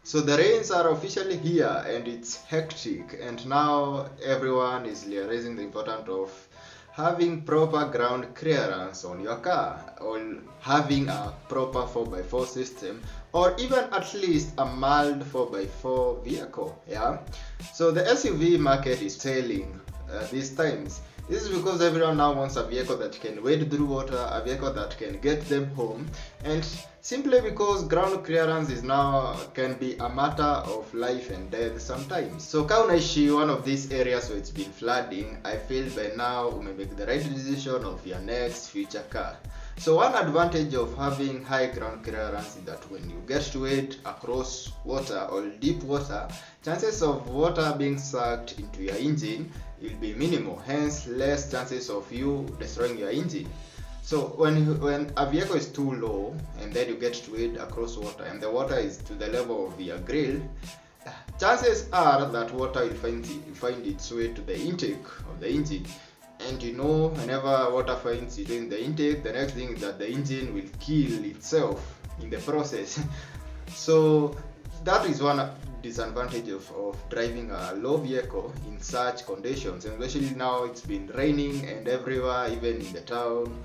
So the rains are officially here and it's hectic, and now everyone is realizing the importance of having proper ground clearance on your car, or having a proper 4x4 system, or even at least a mild 4x4 vehicle. Yeah. So the SUV market is selling these times. This is because everyone now wants a vehicle that can wade through water, a vehicle that can get them home, and simply because ground clearance is now can be a matter of life and death sometimes. So kama unaishi one of these areas where it's been flooding, I feel by now you may make the right decision of your next future car. So one advantage of having high ground clearance is that when you get to wade across water or deep water, chances of water being sucked into your engine will be minimal, hence less chances of you destroying your engine. So when a vehicle is too low and then you get to wade across water and the water is to the level of your grill, chances are that water will find its way to the intake of the engine. And you know, whenever water finds it in the intake, the next thing is that the engine will kill itself in the process. So that is one disadvantage of driving a low vehicle in such conditions, and especially now it's been raining and everywhere, even in the town.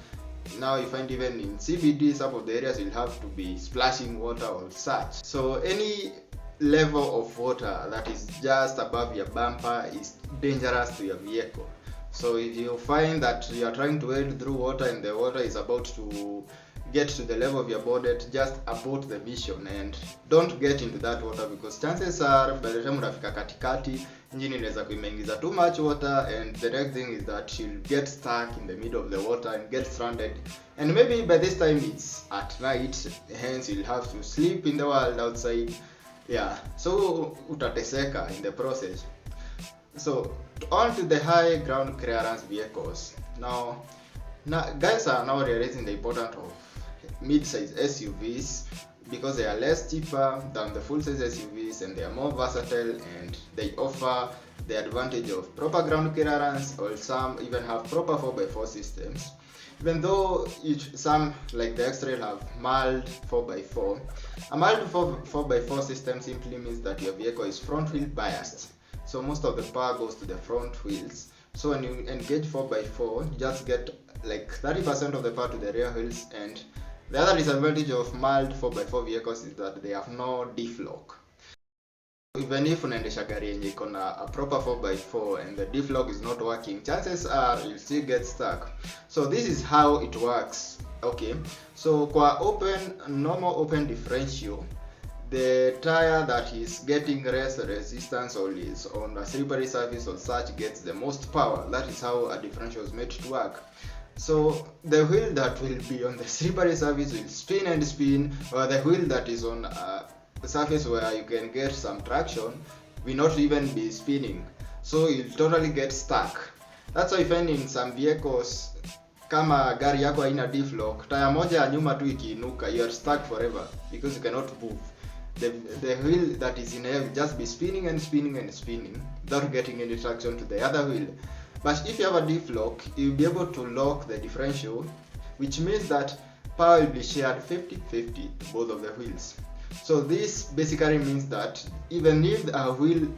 Now you find even in CBD, some of the areas will have to be splashing water or such. So any level of water that is just above your bumper is dangerous to your vehicle. So if you find that you are trying to wade through water and the water is about to get to the level of your bonnet, just abort the mission and don't get into that water, because chances are by the time unafika katikati, engine inaweza kuingiza too much water, and the next thing is that you'll get stuck in the middle of the water and get stranded, and maybe by this time it's at night, hence you'll have to sleep in the world outside. Yeah, so utateseka in the process. So on to the high ground clearance vehicles. Now guys are now realizing the importance of mid-size SUVs because they are less cheaper than the full-size SUVs, and they are more versatile, and they offer the advantage of proper ground clearance, or some even have proper 4x4 systems. Even though some like the X-Trail have mild 4x4, a mild 4x4 system simply means that your vehicle is front wheel biased. So most of the power goes to the front wheels. So when you engage 4x4, you just get like 30% of the power to the rear wheels. And the other disadvantage of mild 4x4 vehicles is that they have no diff lock. Even if unaendesha gari yenye iko na a proper 4x4 and the diff lock is not working, chances are you'll still get stuck. So this is how it works. Okay, so kwa normal open differential, the tire that is getting less resistance or is on a slippery surface or such gets the most power. That is how a differential is made to work. So the wheel that will be on the slippery surface will spin and spin, or the wheel that is on a surface where you can get some traction will not even be spinning. So you'll totally get stuck. That's why you find in some vehicles, kama gari yako haina diff lock, tire moja ya nyuma tu ikiinuka, you are stuck forever because you cannot move. The wheel that is in air will just be spinning and spinning and spinning without getting any traction to the other wheel. But if you have a diff lock, you'll be able to lock the differential, which means that power will be shared 50-50 to both of the wheels. So this basically means that even if a wheel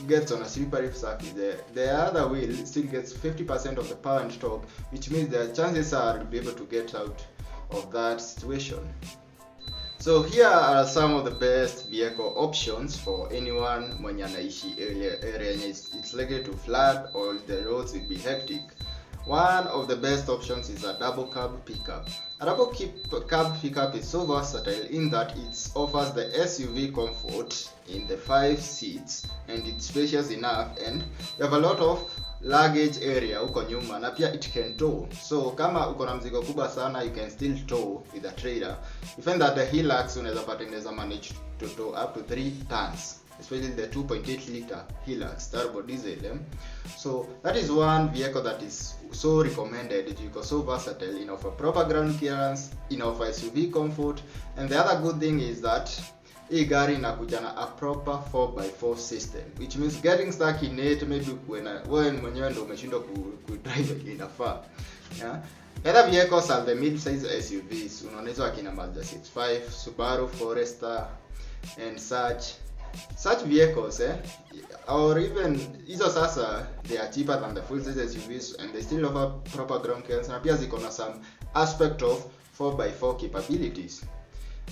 gets on a slippery surface, the other wheel still gets 50% of the power and torque, which means the chances are you'll be able to get out of that situation. So here are some of the best vehicle options for anyone mwenye anaishi area it's likely to flood or the roads will be hectic. One of the best options is a double cab pickup. A double cab pickup is so versatile in that it offers the SUV comfort in the 5 seats, and it's spacious enough, and you have a lot of luggage area huko nyuma, na pia it can tow. So kama uko na mzigo kubwa sana, you can still tow with a trailer. You find that the Hilux unaweza pata inaweza manage to tow up to 3 tons, especially the 2.8 liter Hilux turbo diesel. So that is one vehicle that is so recommended because so versatile, it offers proper ground clearance, it offers SUV comfort, and the other good thing is that hii gari inakuja na a proper 4x4 system, which means getting stuck in it maybe when mwenyewe ndo umeshindwa ku-drive inafaa. Yeah. Other vehicles are the mid-size SUVs. Unaoneza wakina Mazda 6.5, Subaru Forester, and such vehicles, or even hizo sasa, they are cheaper than the full size SUVs and they still offer proper ground clearance na pia ziko na some aspect of 4x4 capabilities.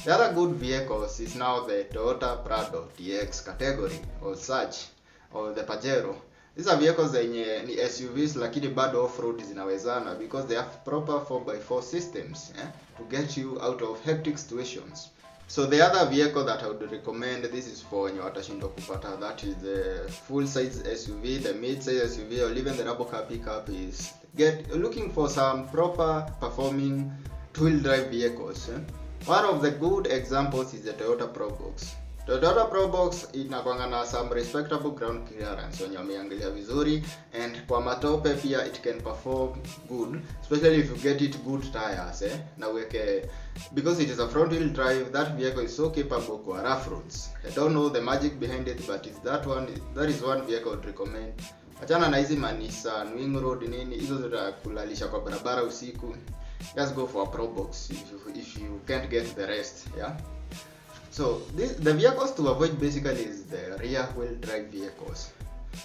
The other good vehicles is now the Toyota Prado TX category or such, or the Pajero. These are vehicles zenye ni SUVs lakini bado off-road zinawezana because they have proper 4x4 systems, to get you out of hectic situations. So the other vehicle that I would recommend, this is for wenye watashindwa kupata, that is the full size SUV, the mid size SUV, or even the double car pickup, is looking for some proper performing two-wheel drive vehicles. One of the good examples is the Toyota Probox. Toyota Probox inakuanga na some respectable ground clearance wenye wameangalia vizuri, and kwa matope pia it can perform good, especially if you get it good tires, na weke, because it is a front wheel drive, that vehicle is so capable kwa rough roads. I don't know the magic behind it, but it's that is one vehicle I would recommend. Achana na hizi Nissan Wing Road nini, hizo zitakulalisha kwa barabara usiku. Just go for a Probox if you can't get the rest, yeah. So the vehicles to avoid basically is the rear wheel drive vehicles.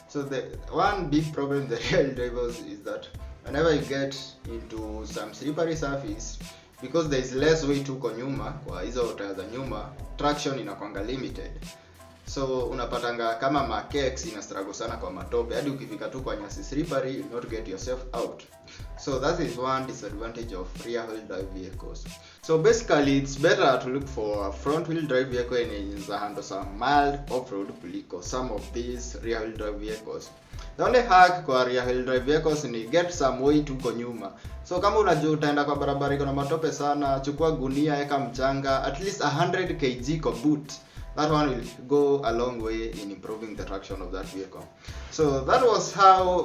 So the one big problem with the rear wheel drivers is that whenever you get into some slippery surface, because there is less weight huko nyuma kwa hizo tires za nyuma, traction inakuanga limited. So unapatanga kama makeks ina struggle sana kwa matope, hadi ukifika tu kwa nyasi slippery, you not get yourself out. So that is one disadvantage of rear wheel drive vehicles. So basically it's better to look for a front wheel drive vehicle in the handle some mild off-road kuliko some of these rear wheel drive vehicles. The only hack kwa rear wheel drive vehicles ni get some weight huko nyuma. So kama unajua utaenda kwa barabara iko na matope sana, chukua gunia, eka mchanga, at least 100 kg kwa boot. That one will go a long way in improving the traction of that vehicle. So that was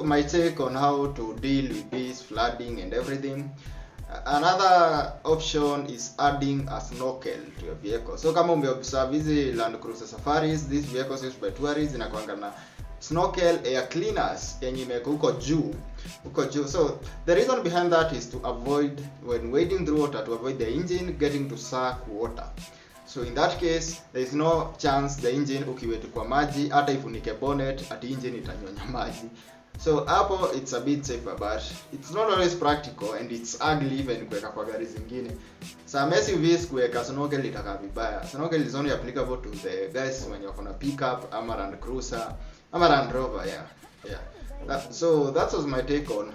my take on how to deal with this flooding and everything. Another option is adding a snorkel to your vehicle. So kama umeobserve hizi Land Cruiser Safaris, these vehicles used by tourists inakuanga na snorkel air cleaners yenye imeko huko juu. So the reason behind that is to avoid, when wading through water, to avoid the engine getting to suck water. So in that case, there is no chance the engine ukiwetu kwa maji, hata ifunike bonnet, ati engine itanyonya maji. So hapo it's a bit safer, but it's not always practical and it's ugly even kuweka kwa gari zingine. Some SUVs kuweka snorkel itakaa vibaya. Snorkel is only applicable to the guys when you're on a pickup, ama Land Cruiser, ama Land Rover, yeah. So that was my take on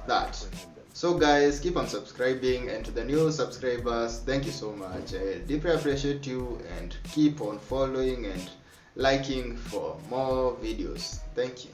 that. So guys, keep on subscribing, and to the new subscribers, thank you so much. I deeply appreciate you, and keep on following and liking for more videos. Thank you.